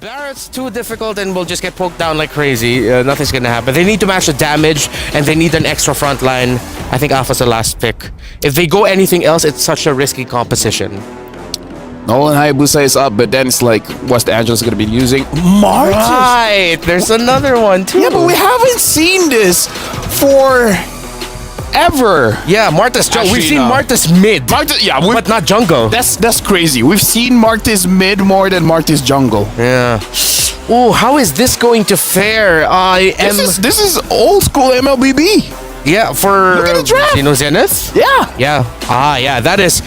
Barrett's too difficult and will just get poked down like crazy. Nothing's gonna happen. They need to match the damage and they need an extra front line. I think Alpha's the last pick. If they go anything else, it's such a risky composition. Nolan Hayabusa is up, but then it's like, what's the Angelus going to be using? Martis! Right! There's another one too. Yeah, but we haven't seen this for ever. Yeah, Martis jungle. We've seen no. Martis mid. Martis, yeah, but not jungle. That's crazy. We've seen Martis mid more than Martis jungle. Yeah. Oh, how is this going to fare? This is old school MLBB. Yeah, for look at the draft. Zino Zenith? Yeah. Yeah. Yeah, that is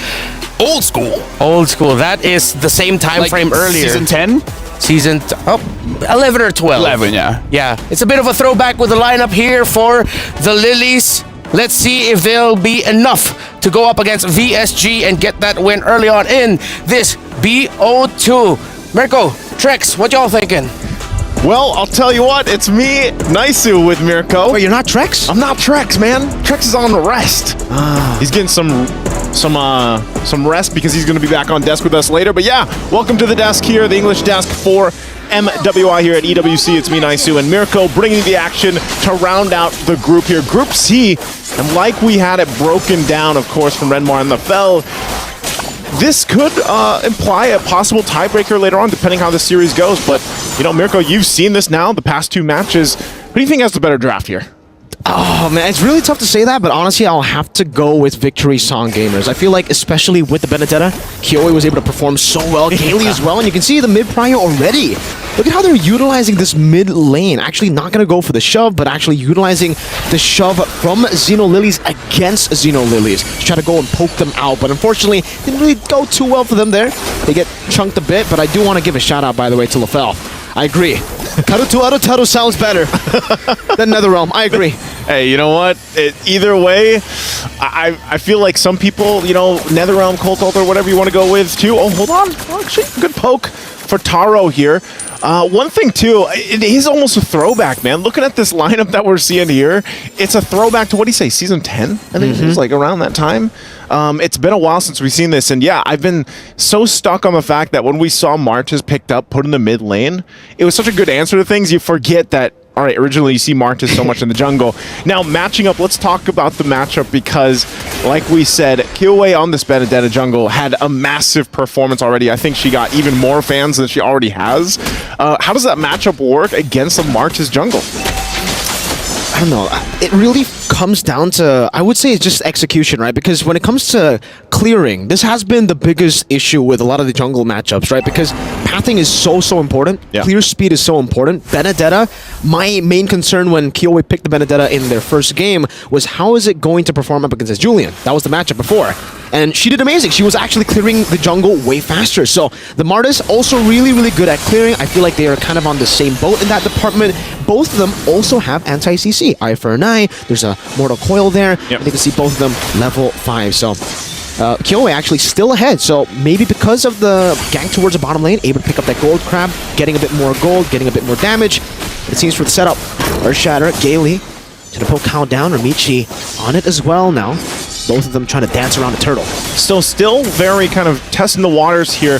old school. Old school. That is the same time frame earlier. Season 10? Season 11 or 12. 11, yeah. Yeah. It's a bit of a throwback with the lineup here for the Lilies. Let's see if they'll be enough to go up against VSG and get that win early on in this BO2. Mirko, Trex, what y'all thinking? Well, I'll tell you what, it's me, Naisu, with Mirko. Wait, you're not Trex? I'm not Trex, man. Trex is on the rest. He's getting some rest because he's going to be back on desk with us later. But yeah, welcome to the desk here, the English desk for MWI here at EWC. It's me, Naisu, and Mirko bringing the action to round out the group here. Group C, and like we had it broken down, of course, from Renmar and the Fell, this could imply a possible tiebreaker later on, depending how the series goes. But, you know, Mirko, you've seen this now, the past two matches. Who do you think has the better draft here? Oh man, it's really tough to say that, but honestly, I'll have to go with Victory Song Gamers. I feel like, especially with the Benedetta, Kyoe was able to perform so well, Kaylee as well, and you can see the mid prior already. Look at how they're utilizing this mid lane. Actually not going to go for the shove, but actually utilizing the shove from Zino Lilies against Zino Lilies to try to go and poke them out, but unfortunately, didn't really go too well for them there. They get chunked a bit, but I do want to give a shout out, by the way, to LaFell. I agree. Karutu Arutaru sounds better than NetherRealm. I agree. Hey, you know what? Either way, I feel like some people, you know, NetherRealm, Cold Altar, whatever you want to go with, too. Oh, hold on. Actually, good poke for Taro here. One thing, too, it is almost a throwback, man. Looking at this lineup that we're seeing here, it's a throwback to, what do you say, Season 10? I think it was like around that time. It's been a while since we've seen this, and yeah, I've been so stuck on the fact that when we saw Martis picked up, put in the mid lane, it was such a good answer to things, you forget that, all right, originally you see Martis so much in the jungle. Now, matching up, let's talk about the matchup because, like we said, Kyoe on this Benedetta jungle had a massive performance already. I think she got even more fans than she already has. How does that matchup work against a Martis jungle? I don't know. It really comes down to, I would say it's just execution, right? Because when it comes to clearing, this has been the biggest issue with a lot of the jungle matchups, right? Because pathing is so important. Yeah. Clear speed is so important. Benedetta, my main concern when Kyoe picked the Benedetta in their first game was how is it going to perform up against Julian? That was the matchup before. And she did amazing. She was actually clearing the jungle way faster. So the Martis also really good at clearing. I feel like they are kind of on the same boat in that department. Both of them also have anti-CC. Eye for an eye. There's a Mortal Coil there. Yep. And you can see both of them level 5. So Kyoe actually still ahead. So maybe because of the gank towards the bottom lane, able to pick up that gold crab, getting a bit more gold, getting a bit more damage. It seems for the setup. Earth Shatter, Gaily to the poke count down. Ramichi on it as well now. Both of them trying to dance around the turtle. So still very kind of testing the waters here.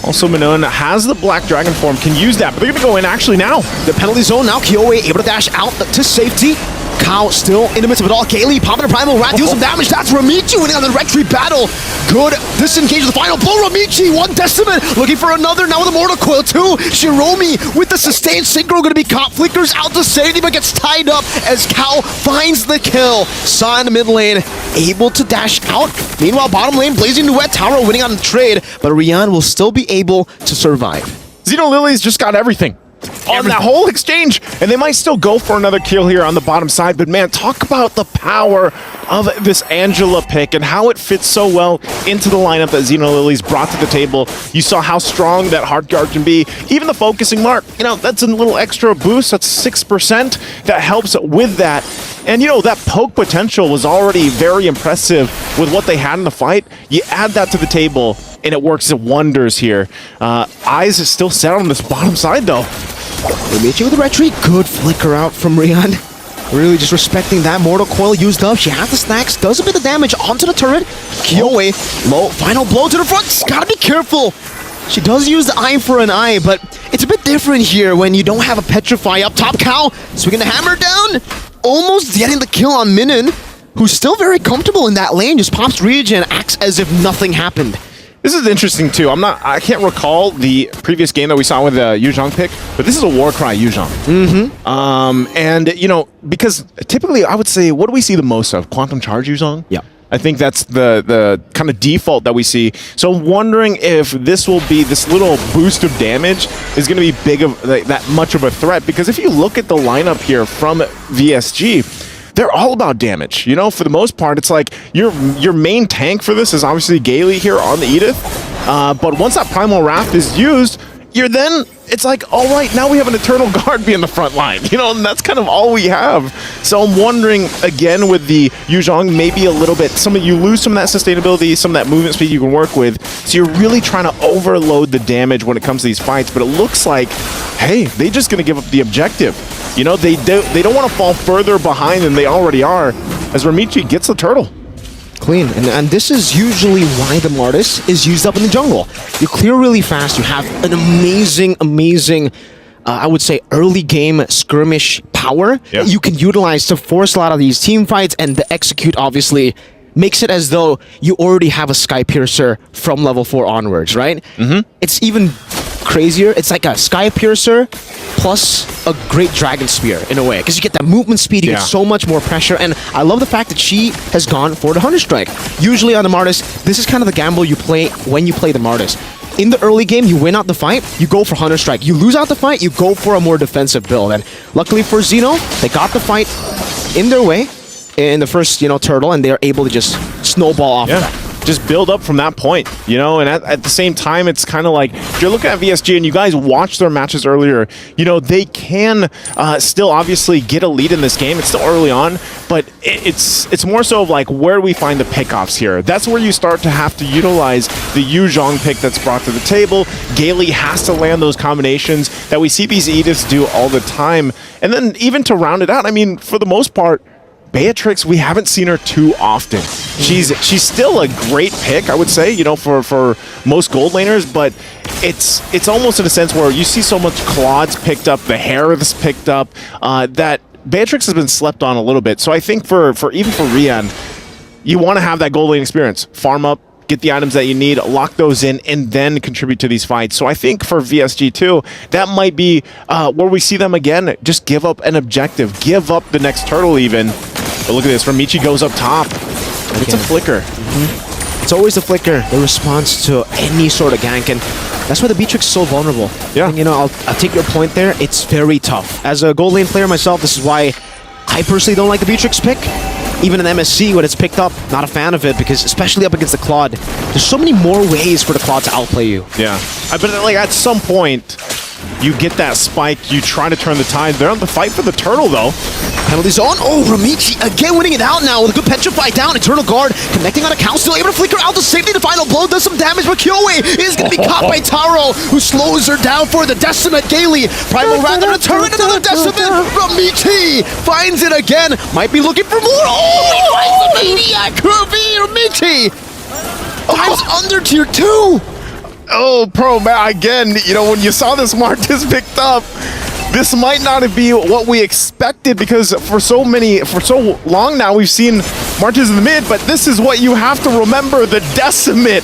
Also, Manon has the Black Dragon form, can use that, but they're going to go in actually now. The penalty zone now, Kyoe able to dash out to safety. Kao still in the midst of it all. Gaily popping a primal rat, deals some damage. That's Ramichi winning on the retreat battle. Good disengage the final blow. Ramichi, one decimate, looking for another now with the Mortal Coil too. Shiromi with the sustained synchro, going to be caught. Flickers out to safety, but gets tied up as Kao finds the kill. Saw in the mid lane, able to dash out. Meanwhile, bottom lane, Blazing Duet, Taro winning on the trade, but Rian will still be able to survive. Zino Lilies just got everything on that whole exchange, and they might still go for another kill here on the bottom side, but man, talk about the power of this Angela pick and how it fits so well into the lineup that Zino Lilies brought to the table. You saw how strong that hard guard can be. Even the focusing mark, you know, that's a little extra boost. That's 6%. That helps with that. And, you know, that poke potential was already very impressive with what they had in the fight. You add that to the table, and it works wonders here. Eyes is still set on this bottom side, though. Ramichi with the retreat. Good flicker out from Rian. Really just respecting that. Mortal Coil used up. She has the stacks. Does a bit of damage onto the turret. Kyoe, low. Final blow to the front. Gotta be careful. She does use the eye for an eye, but it's a bit bit different here when you don't have a Petrify up top. Cow swinging the hammer down, almost getting the kill on Minin, who's still very comfortable in that lane, just pops regen, acts as if nothing happened. This is interesting too. I can't recall the previous game that we saw with the Yuzhong pick, but this is a Warcry Yuzhong. And you know, because typically I would say, what do we see the most of? Quantum Charge Yuzhong? Yeah. I think that's the kind of default that we see. So I'm wondering if this will be, this little boost of damage is going to be big of that much of a threat, because if you look at the lineup here from VSG, they're all about damage. You know, for the most part, it's like your main tank for this is obviously Gailey here on the Edith. But once that Primal Wrath is used, it's like, all right, now we have an Eternal Guard being the front line, you know, and that's kind of all we have. So I'm wondering, again, with the Yuzhong, maybe a little bit, you lose some of that sustainability, some of that movement speed you can work with, so you're really trying to overload the damage when it comes to these fights, but it looks like, hey, they're just going to give up the objective. You know, they don't want to fall further behind than they already are, as Ramichi gets the turtle. Clean, and this is usually why the Martis is used up in the jungle. You clear really fast, you have an amazing, I would say, early game skirmish power that you can utilize to force a lot of these team fights, and the execute obviously makes it as though you already have a Sky Piercer from level 4 onwards, right? It's even crazier. It's like a Sky Piercer plus a great Dragon Spear in a way, because you get that movement speed, you get so much more pressure, and I love the fact that she has gone for the Hunter Strike. Usually on the Martis, this is kind of the gamble you play when you play the Martis. In the early game, you win out the fight, you go for Hunter Strike. You lose out the fight, you go for a more defensive build, and luckily for Zino, they got the fight in their way in the first, you know, turtle, and they're able to just snowball off of that. Just build up from that point, you know, and at the same time, it's kind of like, if you're looking at VSG and you guys watched their matches earlier, you know, they can still obviously get a lead in this game. It's still early on, but it's more so of like, where do we find the pickoffs here? That's where you start to have to utilize the Yuzhong pick that's brought to the table. Gailey has to land those combinations that we see these Ediths do all the time. And then even to round it out, I mean, for the most part, Beatrix, we haven't seen her too often. She's still a great pick, I would say, you know, for most gold laners, but it's almost in a sense where you see so much Claude's picked up, the Harith's picked up, that Beatrix has been slept on a little bit. So I think for even for Rian, you want to have that gold lane experience. Farm up, get the items that you need, lock those in, and then contribute to these fights. So I think for VSG too, that might be where we see them again, just give up an objective, give up the next turtle even. But look at this, Ramichi goes up top. It's a flicker. It's always the flicker, the response to any sort of gank, and that's why the Beatrix is so vulnerable. Yeah. And, you know, I'll take your point there. It's very tough. As a gold lane player myself, this is why I personally don't like the Beatrix pick. Even in MSC, when it's picked up, not a fan of it, because especially up against the Claude, there's so many more ways for the Claude to outplay you. Yeah. But like at some point, you get that spike, you try to turn the tide. They're on the fight for the turtle, though. Penalty zone. Oh, Ramichi again winning it out now with a good Petrify down. Eternal Guard connecting on a cow, still able to flicker out the safety. The final blow does some damage, but Kyoe is going to be caught by Taro, who slows her down for the Decimate. Gailey, Primal Wrath on a turret, another Decimate. Ramichi finds it again. Might be looking for more. Oh, he finds the Maniac. Ramichi finds under tier 2. Oh, Pro, man, again, you know, when you saw this Martis picked up, this might not be what we expected, because for so long now we've seen Martis in the mid, but this is what you have to remember. The Decimate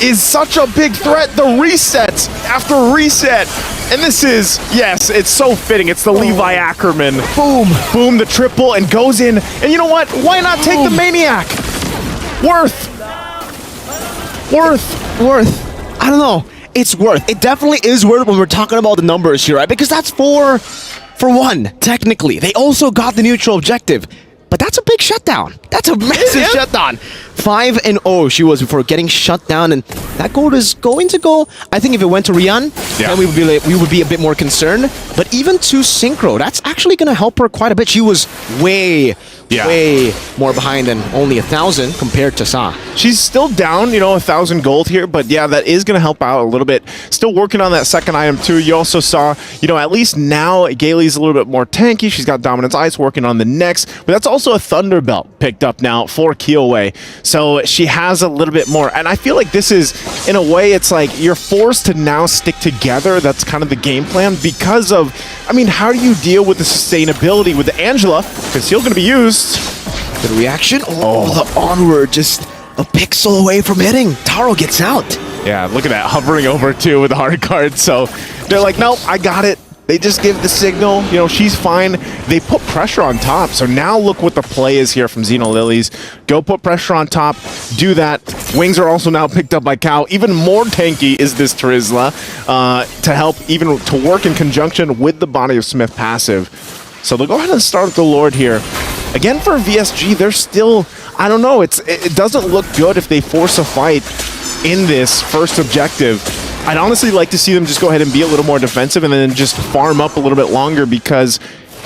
is such a big threat. The resets after reset. And this is, yes, it's so fitting. It's the Levi Ackerman. Boom. Boom, the triple, and goes in. And you know what? Why not take the Maniac? Worth. I don't know. It's worth. It definitely is worth when we're talking about the numbers here, right? Because that's for one, technically. They also got the neutral objective. But that's a big shutdown. That's a massive shutdown. 5-0 she was before getting shut down, and that gold is going to go. I think if it went to Rian, then we would be a bit more concerned. But even to Synchro, that's actually going to help her quite a bit. She was way more behind than only 1,000 compared to Sa. She's still down, you know, 1,000 gold here, but yeah, that is going to help out a little bit. Still working on that second item too. You also saw, you know, at least now Gailey's a little bit more tanky. She's got Dominance Ice working on the next, but that's also a Thunder Belt picked up now for Kyoe. So she has a little bit more. And I feel like this is, in a way, it's like you're forced to now stick together. That's kind of the game plan because of, I mean, how do you deal with the sustainability with the Angela? Conceal going to be used. The reaction? Oh, the onward, just a pixel away from hitting. Taro gets out. Yeah, look at that, hovering over too with the hard card. So they're like, nope, I got it. They just give the signal, you know, she's fine. They put pressure on top. So now look what the play is here from Zino Lilies. Go put pressure on top, do that. Wings are also now picked up by Cow. Even more tanky is this Terizla to help even to work in conjunction with the Body of Smith passive. So they'll go ahead and start the Lord here. Again, for VSG, they're still, I don't know, it doesn't look good if they force a fight in this first objective. I'd honestly like to see them just go ahead and be a little more defensive and then just farm up a little bit longer, because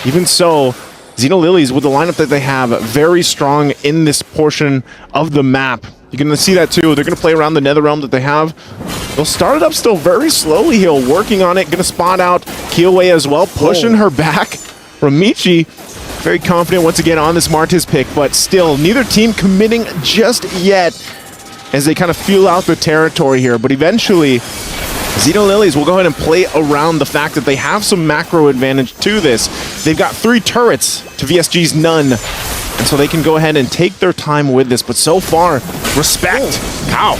even so, Zino Lilies, with the lineup that they have, very strong in this portion of the map. You're going to see that too. They're going to play around the Nether Realm that they have. They'll start it up still very slowly here, working on it. Going to spot out Keelway as well, pushing her back. Ramichi, very confident once again on this Martis pick, but still, neither team committing just yet as they kind of feel out the territory here. But eventually, Zino Lilies will go ahead and play around the fact that they have some macro advantage to this. They've got 3 turrets to VSG's none. And so they can go ahead and take their time with this. But so far, respect. Cow.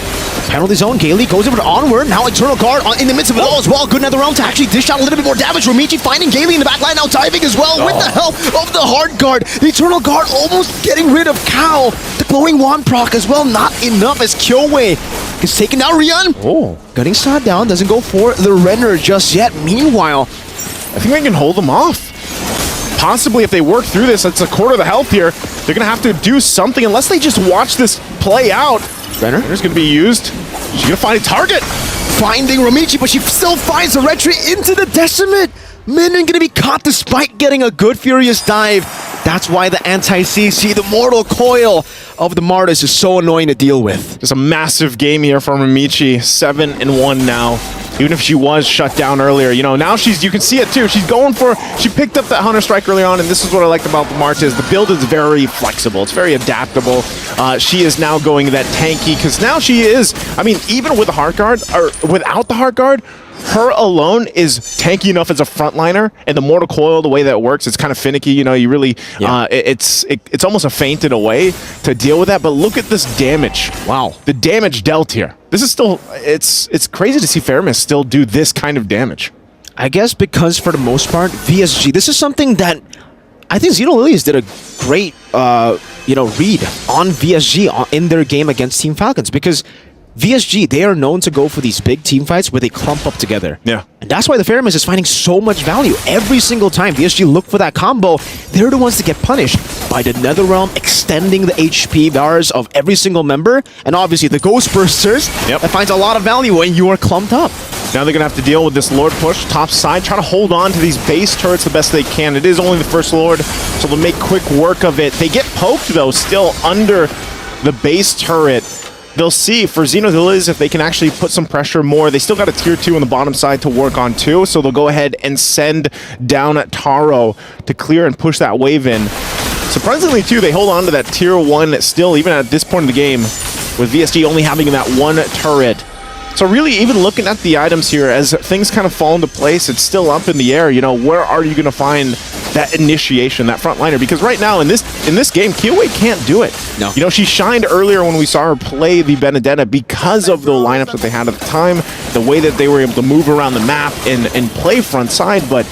Penalty zone, Gailey goes over to onward. Now Eternal Guard in the midst of it all as well. Good Nether Realm to actually dish out a little bit more damage. Ramichi finding Gailey in the back line, now diving as well with the help of the hard guard. The Eternal Guard almost getting rid of Cow. The glowing wand proc as well, not enough as Kyowe is taking down Rian. Getting shot down, doesn't go for the Renner just yet. Meanwhile, I think they can hold them off. Possibly if they work through this, it's a quarter of the health here. They're going to have to do something unless they just watch this play out. Renner's going to be used. She's going to find a target. Finding Ramichi, but she still finds a retreat into the Decimate. Minion going to be caught despite getting a good Furious dive. That's why the anti-CC, the Mortal Coil of the Martis is so annoying to deal with. Just a massive game here from Ramichi. 7-1 now. Even if she was shut down earlier, you know, now you can see it too. She's going for, she picked up that Hunter Strike early on, and this is what I liked about the Martis. The build is very flexible. It's very adaptable. She is now going that tanky, because now she is, I mean, even with the Heart Guard, or without the Heart Guard, her alone is tanky enough as a frontliner, and the Mortal Coil, the way that it works, it's kind of finicky. You know, you really, it's almost a feint in a way to deal with that. But look at this damage. Wow, the damage dealt here. This is still, it's crazy to see Fermis still do this kind of damage. I guess because for the most part, VSG, this is something that I think Zino Lilies did a great, read on VSG in their game against Team Falcons, because VSG, they are known to go for these big team fights where they clump up together. Yeah. And that's why the Fermis is finding so much value. Every single time VSG look for that combo, they're the ones to get punished by the Nether Realm extending the HP bars of every single member, and obviously the Ghost Bursters that finds a lot of value when you are clumped up. Now they're going to have to deal with this Lord push, top side, try to hold on to these base turrets the best they can. It is only the first Lord, so they'll make quick work of it. They get poked, though, still under the base turret. They'll see for Zino Lilies if they can actually put some pressure more. They still got a tier 2 on the bottom side to work on too, so they'll go ahead and send down at Taro to clear and push that wave in. Surprisingly too, they hold on to that tier 1 still, even at this point in the game, with VSG only having that 1 turret. So really, even looking at the items here, as things kind of fall into place, it's still up in the air. You know, where are you going to find that initiation, that frontliner? Because right now in this game, Keelway can't do it. No. You know, she shined earlier when we saw her play the Benedetta because of the lineups that they had at the time, the way that they were able to move around the map and play front side. But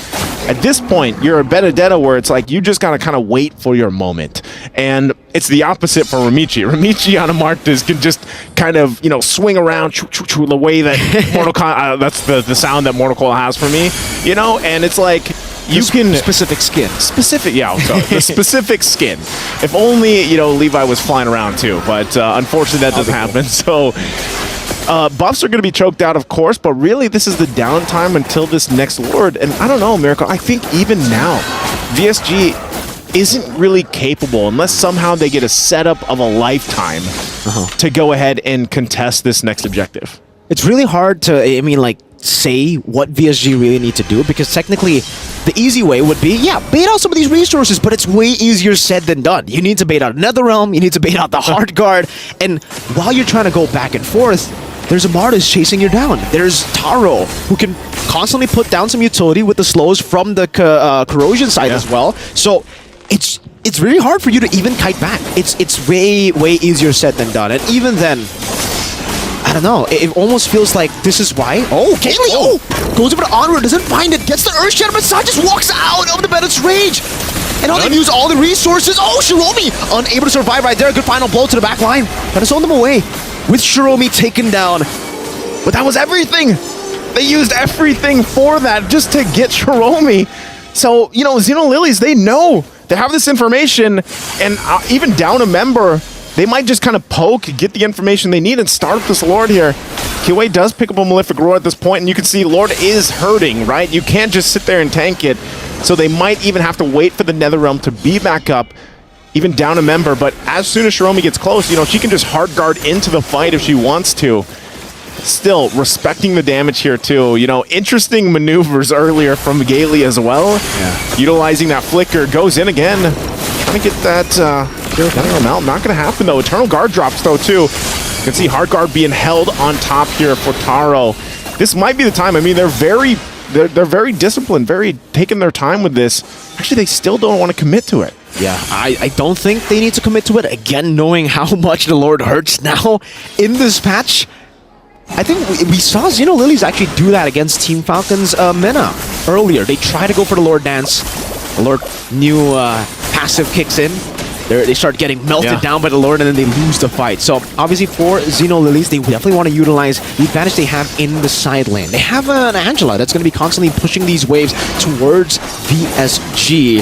at this point, you're a Benedetta where it's like you just got to kind of wait for your moment. And it's the opposite for Ramichi. Ramichi on a Martis can just kind of, you know, swing around the way that Mortal Kombat, that's the sound that Mortal Kombat has for me, you know, and it's like you can... Specific skin. Specific, yeah, so the specific skin. If only, you know, Levi was flying around too, but unfortunately that doesn't happen, so... buffs are going to be choked out, of course, but really this is the downtime until this next Lord. And I don't know, Miracle, I think even now, VSG isn't really capable, unless somehow they get a setup of a lifetime to go ahead and contest this next objective. It's really hard to, I mean, like, say what VSG really need to do, because technically the easy way would be, yeah, bait out some of these resources, but it's way easier said than done. You need to bait out NetherRealm, you need to bait out the hard guard, and while you're trying to go back and forth, there's a Martis chasing you down. There's Taro, who can constantly put down some utility with the slows from the corrosion side as well. So it's really hard for you to even kite back. It's way easier said than done, and even then, I don't know, it almost feels like this is why. Oh, Kaylee! Goes over to Onward, doesn't find it, gets the Earth Shatter, but Sai just walks out of the Bennett's rage. And all they use all the resources. Oh, Shiromi unable to survive right there. Good final blow to the back line. Trying to zone them away with Shiromi taken down. But that was everything. They used everything for that just to get Shiromi. So, you know, Zino Lilies, they know. They have this information, and even down a member, they might just kind of poke, get the information they need, and start up this Lord here. Kiwi does pick up a Malefic Roar at this point, and you can see Lord is hurting, right? You can't just sit there and tank it. So they might even have to wait for the NetherRealm to be back up, even down a member. But as soon as Shiromi gets close, you know, she can just hard guard into the fight if she wants to. Still respecting the damage here too. You know, interesting maneuvers earlier from Gailey as well. Yeah. Utilizing that flicker, goes in again. Trying to get that NetherRealm out. Not going to happen though. Eternal Guard drops though too. You can see hard guard being held on top here for Taro. This might be the time. I mean, they're very disciplined, very taking their time with this. Actually, they still don't want to commit to it. Yeah, I don't think they need to commit to it. Again, knowing how much the Lord hurts now in this patch, I think we saw Zino Lilies actually do that against Team Falcon's Mena earlier. They try to go for the Lord dance. The Lord new passive kicks in. They start getting melted down by the Lord, and then they lose the fight. So obviously for Zino Lilies, they definitely want to utilize the advantage they have in the side lane. They have an Angela that's going to be constantly pushing these waves towards VSG.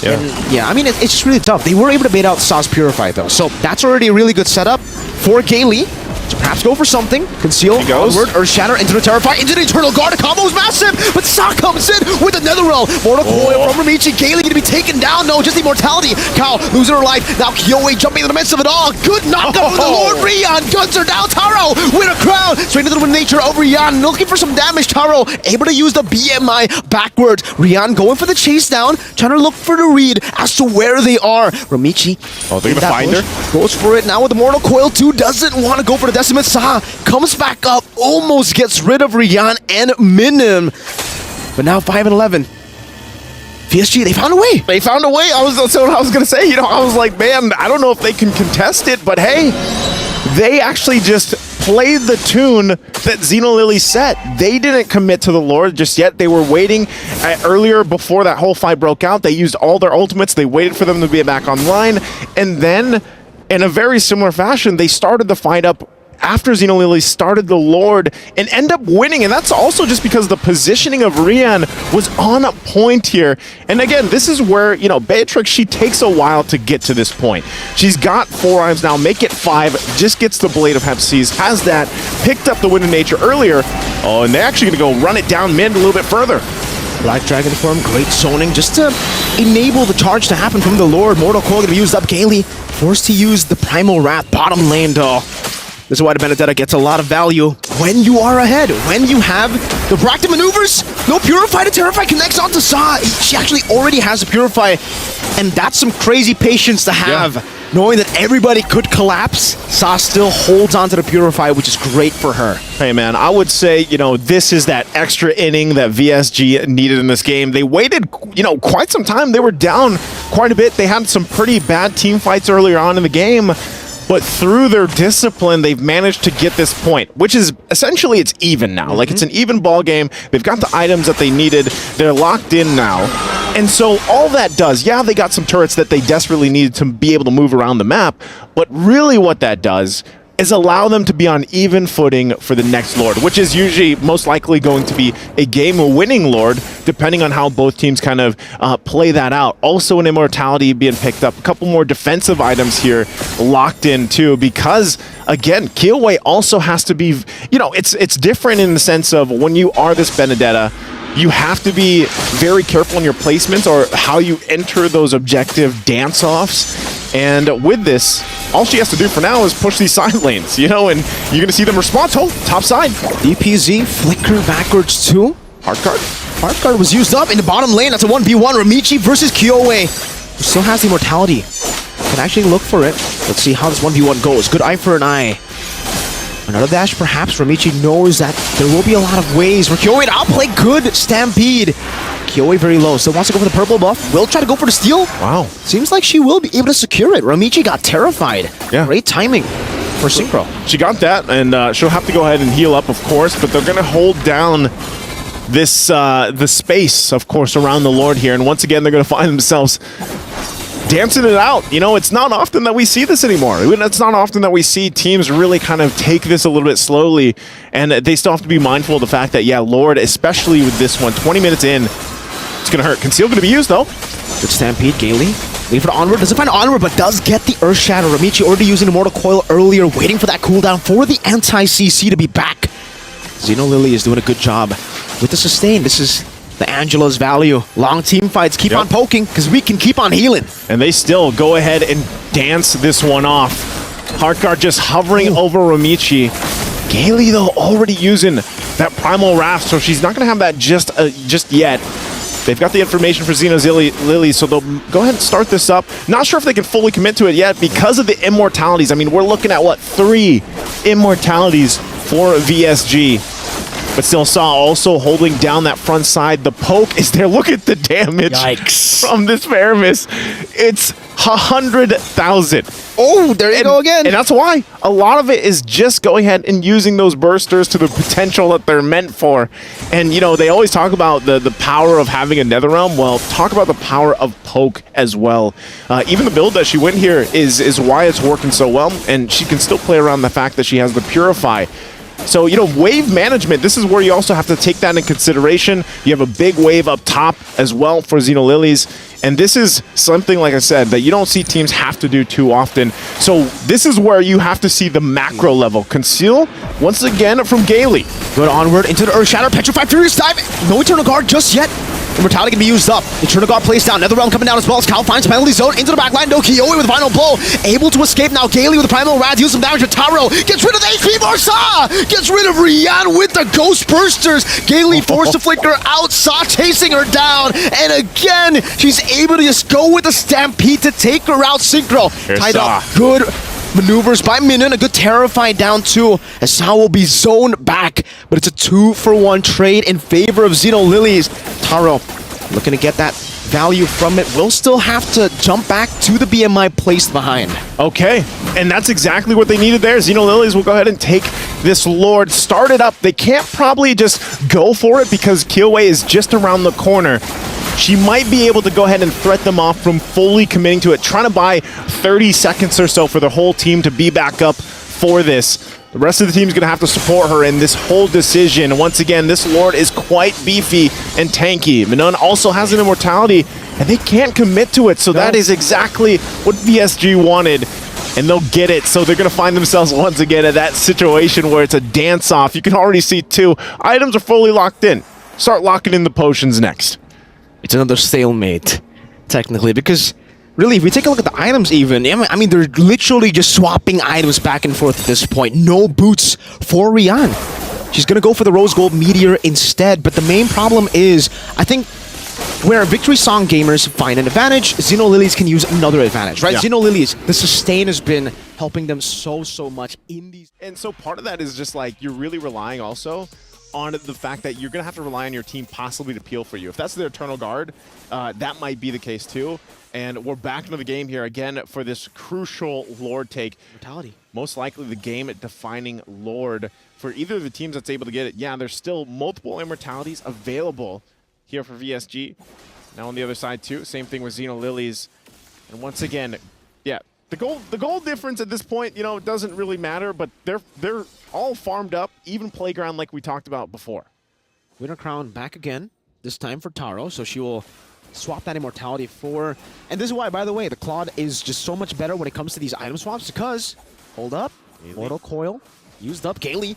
Yeah. And yeah, I mean, it's just really tough. They were able to bait out Sauce Purify, though. So that's already a really good setup for Gailey. So perhaps go for something. Conceal, onward, Earth Shatter, into the Terrify, into the Eternal Guard. The combo is massive, but Sa comes in with the NetherRealm. Mortal Coil from Ramichi. Gailey going to be taken down. No, just Immortality. Kao losing her life. Now Kyoe jumping in the midst of it all. Good knockup from the Lord Rian. Guns are down. Taro with a crown. Straight into the nature of Rian. Looking for some damage. Taro able to use the BMI backwards. Rian going for the chase down. Trying to look for the read as to where they are. Ramichi. Oh, they're going to find her? Goes for it now with the Mortal Coil 2. Doesn't want to go for the Decimate. Sa comes back up, almost gets rid of Rian and Minim. But now 5 and 11. VSG, they found a way. They found a way. That's what I was going to say. You know, I was like, man, I don't know if they can contest it, but hey, they actually just played the tune that Zino Lilies set. They didn't commit to the Lord just yet. They were waiting earlier before that whole fight broke out. They used all their ultimates. They waited for them to be back online. And then, in a very similar fashion, they started the fight up after Zino Lilies started the Lord and end up winning. And that's also just because the positioning of Rian was on point here. And again, this is where, you know, Beatrix, she takes a while to get to this point. She's got 4 items now, make it 5, just gets the Blade of Hepseas, has that, picked up the Wind of Nature earlier. Oh, and they're actually going to go run it down mid a little bit further. Black Dragon form, great zoning, just to enable the charge to happen from the Lord. Mortal Coil going to be used up. Gailey forced to use the Primal Wrath bottom lane, though. This is why the Benedetta gets a lot of value when you are ahead. When you have the proactive maneuvers, no Purify to Terrify connects onto Sa. She actually already has a Purify, and that's some crazy patience to have. Yeah. Knowing that everybody could collapse, Sa still holds onto the Purify, which is great for her. Hey man, I would say, you know, this is that extra inning that VSG needed in this game. They waited, you know, quite some time. They were down quite a bit. They had some pretty bad team fights earlier on in the game. But through their discipline, they've managed to get this point, which is essentially it's even now. Like, it's an even ball game. They've got the items that they needed. They're locked in now. And so all that does, yeah, they got some turrets that they desperately needed to be able to move around the map. But really what that does is allow them to be on even footing for the next Lord, which is usually most likely going to be a game-winning Lord, depending on how both teams kind of play that out. Also an Immortality being picked up, a couple more defensive items here locked in too, because again, Kyoe also has to be, you know, it's different in the sense of when you are this Benedetta, you have to be very careful in your placements or how you enter those objective dance-offs. And with this, all she has to do for now is push these side lanes, you know, and you're going to see them respond. Oh, top side. DPZ flicker backwards too. Hard card. Hard card was used up in the bottom lane. That's a 1v1. Ramichi versus Kyoe, who still has the immortality. Can actually look for it. Let's see how this 1v1 goes. Good eye for an eye. Another dash, perhaps. Ramichi knows that there will be a lot of ways for Kyoe to outplay. Good Stampede. Kyoe very low. Still wants to go for the purple buff. Will try to go for the steal. Wow. Seems like she will be able to secure it. Ramichi got terrified. Yeah. Great timing for Synchro. She got that, and she'll have to go ahead and heal up, of course, but they're going to hold down this the space, of course, around the Lord here, and once again, they're going to find themselves dancing it out. You know, it's not often that we see this anymore. It's not often that we see teams really kind of take this a little bit slowly, and they still have to be mindful of the fact that, yeah, Lord, especially with this one, 20 minutes in, it's going to hurt. Conceal going to be used, though. Good Stampede, Gaily. Waiting for the Onward. Doesn't find Onward, but does get the Earth Shatter. Ramichi already using Immortal Coil earlier, waiting for that cooldown for the anti-CC to be back. Zino Lily is doing a good job with the sustain. This is the Angela's value. Long team fights. Keep on poking, because we can keep on healing. And they still go ahead and dance this one off. Hardguard just hovering over Ramichi. Gaily, though, already using that Primal Wrath, so she's not going to have that just yet. They've got the information for Zino's Lilies, so they'll go ahead and start this up. Not sure if they can fully commit to it yet because of the immortalities. I mean, we're looking at, what, 3 immortalities for VSG. But still Saw also holding down that front side. The poke is there. Look at the damage from this Paramis. It's 100,000. Oh, there you go again. And that's why a lot of it is just going ahead and using those bursters to the potential that they're meant for. And, you know, they always talk about the power of having a Netherrealm. Well, talk about the power of poke as well. Even the build that she went here is why it's working so well. And she can still play around the fact that she has the Purify. So, you know, wave management, this is where you also have to take that in consideration. You have a big wave up top as well for Zino Lilies. And this is something, like I said, that you don't see teams have to do too often. So this is where you have to see the macro level. Conceal, once again, from Gaily. Good Onward into the Earth Shatter. Petrified Furious Dive. No Eternal Guard just yet. Immortality can be used up. Eternal Guard placed down. Netherrealm coming down as well as Cal finds penalty zone into the backline. No Kyoe with final blow. Able to escape now. Gaily with the Primal Wrath. Use some damage to Taro. Gets rid of the HP Marsa. Gets rid of Rian with the Ghost Bursters. Gaily forced to flicker out. Saw chasing her down. And again, she's able to just go with the Stampede to take her out. Synchro. Tied up. Good maneuvers by Minion. A good Terrify down too, as Sao will be zoned back. But it's a 2-for-1 trade in favor of Zino Lilies. Taro looking to get that value from it. Will still have to jump back to the BMI placed behind. Okay, and that's exactly what they needed there. Zino Lilies will go ahead and take this Lord, start it up. They can't probably just go for it because Kyoe is just around the corner. She might be able to go ahead and threat them off from fully committing to it, trying to buy 30 seconds or so for the whole team to be back up for this. The rest of the team is going to have to support her in this whole decision. Once again, this Lord is quite beefy and tanky. Minon also has an immortality, and they can't commit to it, so that is exactly what VSG wanted, and they'll get it. So they're going to find themselves once again at that situation where it's a dance-off. You can already see 2 items are fully locked in. Start locking in the potions next. It's another stalemate, technically, because really, if we take a look at the items even, I mean, they're literally just swapping items back and forth at this point. No boots for Rian. She's going to go for the Rose Gold Meteor instead, but the main problem is, I think, where Victory Song gamers find an advantage, Zino Lilies can use another advantage, right? Yeah. Zino Lilies, the sustain has been helping them so much in these. And so part of that is just like, you're really relying also on the fact that you're going to have to rely on your team possibly to peel for you. If that's the Eternal Guard, that might be the case too. And we're back into the game here again for this crucial Lord take. Mortality. Most likely the game-defining Lord for either of the teams that's able to get it. Yeah, there's still multiple immortalities available here for VSG. Now on the other side too, same thing with Zino Lilies. And once again, yeah, the gold difference at this point, you know, it doesn't really matter, but they're all farmed up, even Playground like we talked about before. Winter Crown back again, this time for Taro, so she will swap that immortality for, and this is why, by the way, the Claude is just so much better when it comes to these item swaps, because, hold up, Mortal Coil, used up, Gaily,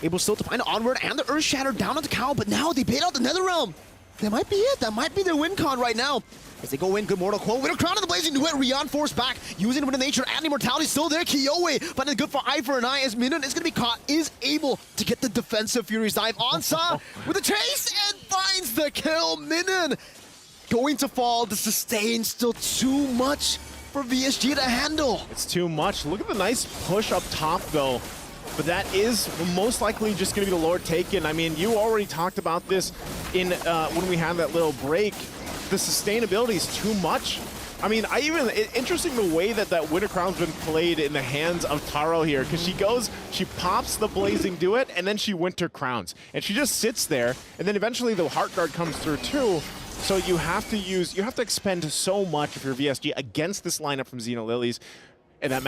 able still to find Onward and the Earth Shatter down on the cow, but now they paid out the Netherrealm. that might be it. That might be their win con right now. As they go in, good mortal quote. Winter Crown of the Blazing Duet, Rion forced back, using Winter Nature and Immortality still there. Kiyoe, but it's good for Eye for an Eye as Minun is going to be caught, is able to get the defensive Fury's Dive. Ansa with a chase and finds the kill. Minun going to fall. The sustain still too much for VSG to handle. It's too much. Look at the nice push up top, though. But that is most likely just going to be the Lord taken. I mean, you already talked about this in when we had that little break. The sustainability is too much. I mean, interesting the way that Winter Crown's been played in the hands of Taro here, because she goes, she pops the Blazing Duet, and then she Winter Crowns. And she just sits there, and then eventually the Heart Guard comes through too. So you have to expend so much if you're VSG against this lineup from Zino Lilies. And that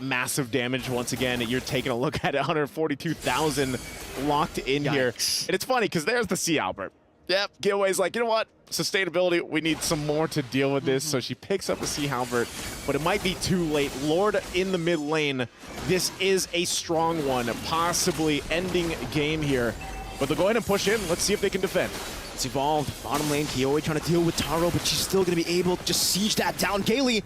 massive damage, once again, you're taking a look at it, 142,000 locked in here. And it's funny, because there's the Sea Albert. Yep, Giveaway's like, you know what? Sustainability, we need some more to deal with this. So she picks up the Sea Halberd, but it might be too late. Lord in the mid lane. This is a strong one, possibly ending game here. But they'll go ahead and push in. Let's see if they can defend. It's evolved. Bottom lane, Kiyoe trying to deal with Taro, but she's still going to be able to just siege that down. Kaylee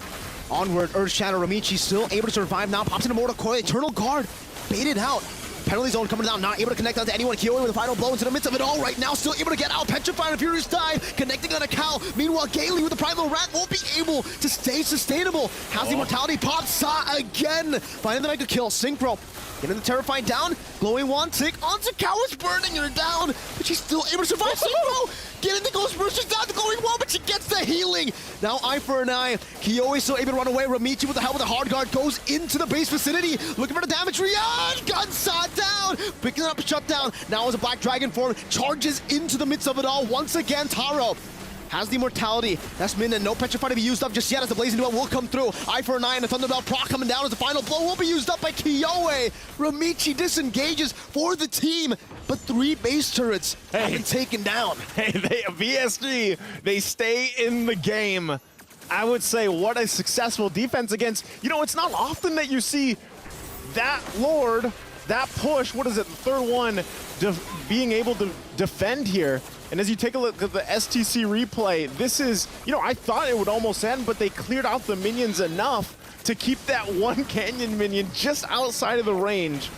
onward, Earth Shadow. Ramichi still able to survive now. Pops into Mortal Coil. Eternal Guard baited out. Penalty zone coming down, not able to connect onto anyone. Kiyoe with a final blow into the midst of it all right now, still able to get out. Petrified and Furious Dive, connecting on a cow. Meanwhile, Gailey with the Primal Rat won't be able to stay sustainable. Has the Immortality pop, Sa again. Finding the Mega Kill, Synchro. Getting the Terrified down, Glowing Wand, tick onto Cow is burning her down, but she's still able to survive. Synchro getting the Ghost Burst, she's down the Glowing Wand, but she gets the healing. Now Eye for an Eye, Kiyoe still able to run away. Ramichi with the help of the Hard Guard goes into the base vicinity, looking for the damage. Rion, gun Sa down, picking up a shutdown. Now as a Black Dragon form charges into the midst of it all. Once again, Taro has the Immortality. That's Min, and no Petrify to be used up just yet as the Blazing Duel will come through. Eye for an Eye and the Thunderbell proc coming down as the final blow will be used up by Kiyoe. Ramichi disengages for the team, but 3 base turrets have been taken down. Hey, VSG, they stay in the game. I would say what a successful defense against, it's not often that you see that Lord, that push, what is it, the third one, being able to defend here. And as you take a look at the STC replay, this is, I thought it would almost end, but they cleared out the minions enough to keep that one Canyon minion just outside of the range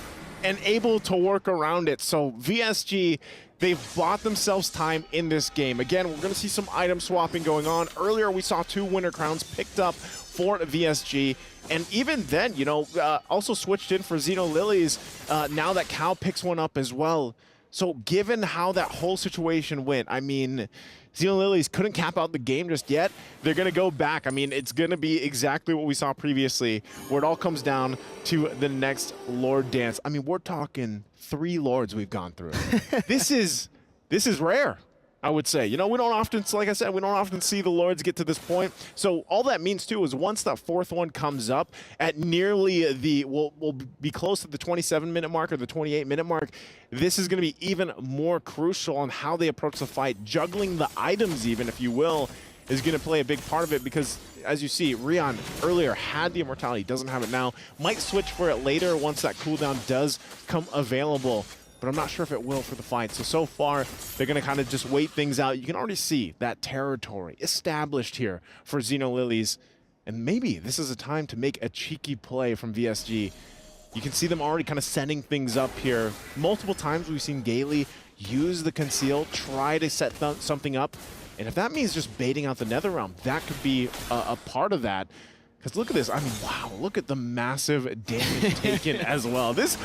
and able to work around it. So VSG, they've bought themselves time in this game. Again, we're going to see some item swapping going on. Earlier, we saw 2 Winter Crowns picked up for VSG. And even then, also switched in for Zino Lilies. Now that Cal picks one up as well. So given how that whole situation went, I mean, Zino Lilies couldn't cap out the game just yet. They're going to go back. I mean, it's going to be exactly what we saw previously, where it all comes down to the next Lord dance. I mean, we're talking 3 Lords we've gone through. This is rare, I would say. We don't often, like I said, we don't often see the Lords get to this point. So all that means too is once that 4th one comes up at nearly we'll be close to the 27-minute mark or the 28-minute mark, this is going to be even more crucial on how they approach the fight. Juggling the items even, if you will, is going to play a big part of it because, as you see, Rion earlier had the Immortality, doesn't have it now. Might switch for it later once that cooldown does come available. But I'm not sure if it will for the fight. So far, they're going to kind of just wait things out. You can already see that territory established here for Zino Lilies. And maybe this is a time to make a cheeky play from VSG. You can see them already kind of setting things up here. Multiple times we've seen Gailey use the Conceal, try to set something up. And if that means just baiting out the Netherrealm, that could be a part of that. Because look at this. I mean, wow, look at the massive damage taken as well. This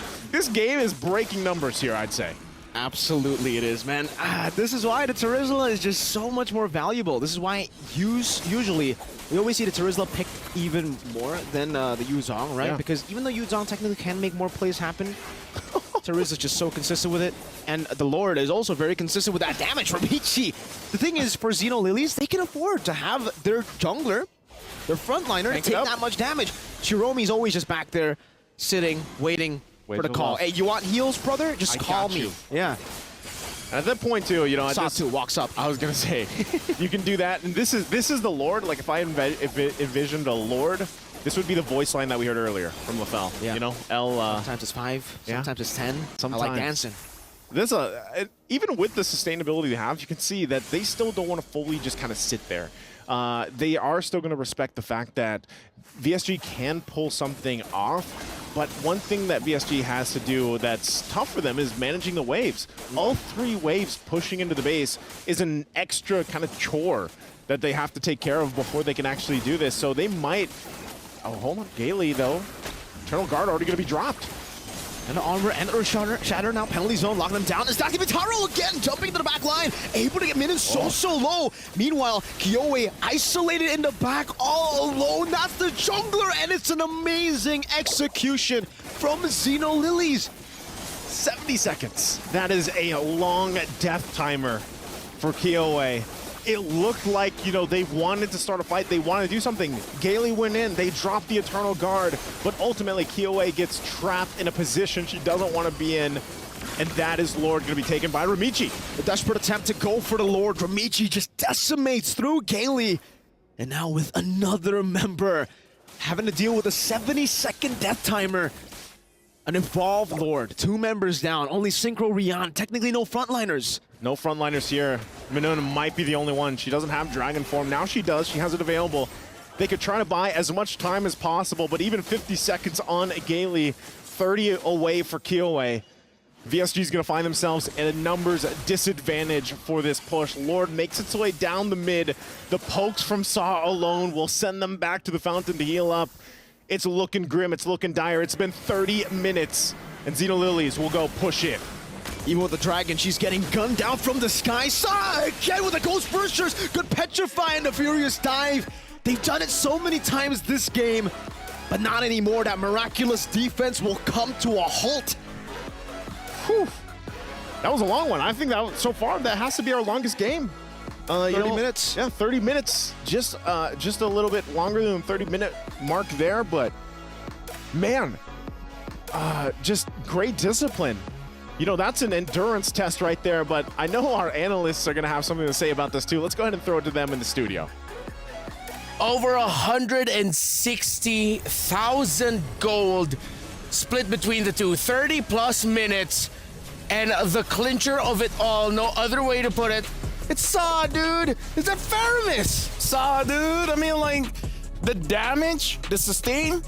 game is breaking numbers here, I'd say. Absolutely it is, man. This is why the Terizla is just so much more valuable. This is why usually we always see the Terizla picked even more than the Yuzong, right? Yeah. Because even though Yuzong technically can make more plays happen, Terizla's just so consistent with it. And the Lord is also very consistent with that damage from Ichi. The thing is, for Zino Lilies, they can afford to have their jungler, their frontliner, take that much damage. Chiromi's always just back there, sitting, waiting for the call. Hey, you want heals, brother? Just call me. Yeah. And at that point, too, Satu walks up. I was going to say, you can do that. And this is the Lord. Like, if I envisioned a Lord, this would be the voice line that we heard earlier from LaFell. Yeah. L. Sometimes it's 5, sometimes it's 10. Sometimes. I like dancing. There's even with the sustainability they have, you can see that they still don't want to fully just kind of sit there. They are still going to respect the fact that VSG can pull something off, but one thing that VSG has to do that's tough for them is managing the waves. All 3 waves pushing into the base is an extra kind of chore that they have to take care of before they can actually do this. So they might... Oh, hold on. Gaily, though. Eternal Guard already going to be dropped. And the armor and Earth Shatter now, penalty zone, locking them down. It's not going to be Taro again, jumping to the back line, able to get minions so low. Meanwhile, Kyoe isolated in the back, all alone. That's the jungler, and it's an amazing execution from Zino Lilies. 70 seconds. That is a long death timer for Kyoe. It looked like, you know, they wanted to start a fight. They wanted to do something. Gaily went in. They dropped the Eternal Guard. But ultimately, Kyoe gets trapped in a position she doesn't want to be in. And that is Lord going to be taken by Ramichi. The desperate attempt to go for the Lord. Ramichi just decimates through Gaily. And now with another member having to deal with a 70-second death timer. An evolved Lord. 2 members down. Only Synchro Rian. Technically no frontliners. No frontliners here. Minona might be the only one. She doesn't have Dragon Form. Now she does. She has it available. They could try to buy as much time as possible, but even 50 seconds on Gaily, 30 away for Kyoe. VSG is going to find themselves at a numbers disadvantage for this push. Lord makes its way down the mid. The pokes from Saw alone will send them back to the fountain to heal up. It's looking grim. It's looking dire. It's been 30 minutes, and Zino Lilies will go push it. Even with the dragon, she's getting gunned down from the sky. Saw again with the Ghost Bursters. Good Petrify and the Furious Dive. They've done it so many times this game, but not anymore. That miraculous defense will come to a halt. Whew. That was a long one. I think that so far that has to be our longest game. 30 minutes? Yeah, 30 minutes. Just a little bit longer than the 30-minute mark there, but man, just great discipline. You know, that's an endurance test right there, but I know our analysts are going to have something to say about this too. Let's go ahead and throw it to them in the studio. Over 160,000 gold split between the two. 30+ minutes, and the clincher of it all, no other way to put it, it's Saw, dude. It's a Faramis. Saw, dude. I mean, like, the damage, the sustain,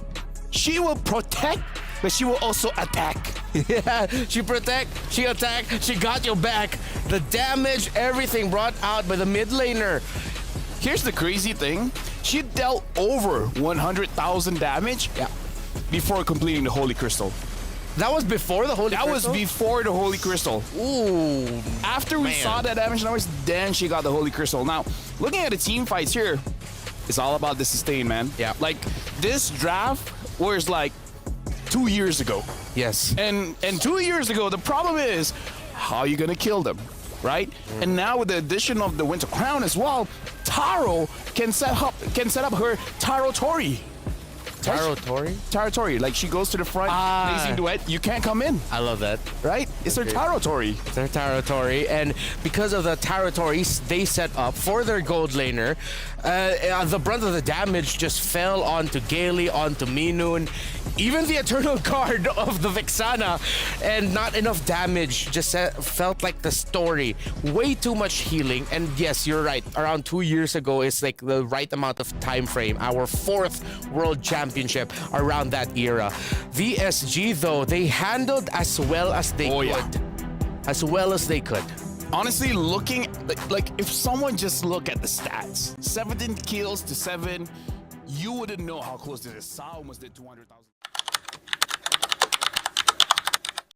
she will protect, but she will also attack. Yeah, she protect, she attack, she got your back. The damage, everything brought out by the mid laner. Here's the crazy thing. She dealt over 100,000 damage before completing the Holy Crystal. That was before the Holy Crystal? That was before the Holy Crystal. Ooh. After we saw that damage numbers, then she got the Holy Crystal. Now, looking at the team fights here, it's all about the sustain, man. Yeah. Like, this draft was like 2 years ago. Yes. And 2 years ago, the problem is, how are you going to kill them, right? And now with the addition of the Winter Crown as well, Taro can set up her Taro Tori. Taro Tori? Taro Tori. Like, she goes to the front, amazing duet. You can't come in. I love that. Right? It's her Taro Tori. It's their Taro Tori. And because of the Taro Toris they set up for their gold laner, the brunt of the damage just fell onto Gaily, onto Minun, even the Eternal Guard of the Vexana, and not enough damage. Just felt like the story. Way too much healing. And yes, you're right. Around 2 years ago is like the right amount of time frame. Our 4th world championship around that era. VSG though, they handled as well as they could. As well as they could. Honestly, looking like if someone just look at the stats, 17 kills to 7, you wouldn't know how close this is. Saw almost did 200,000.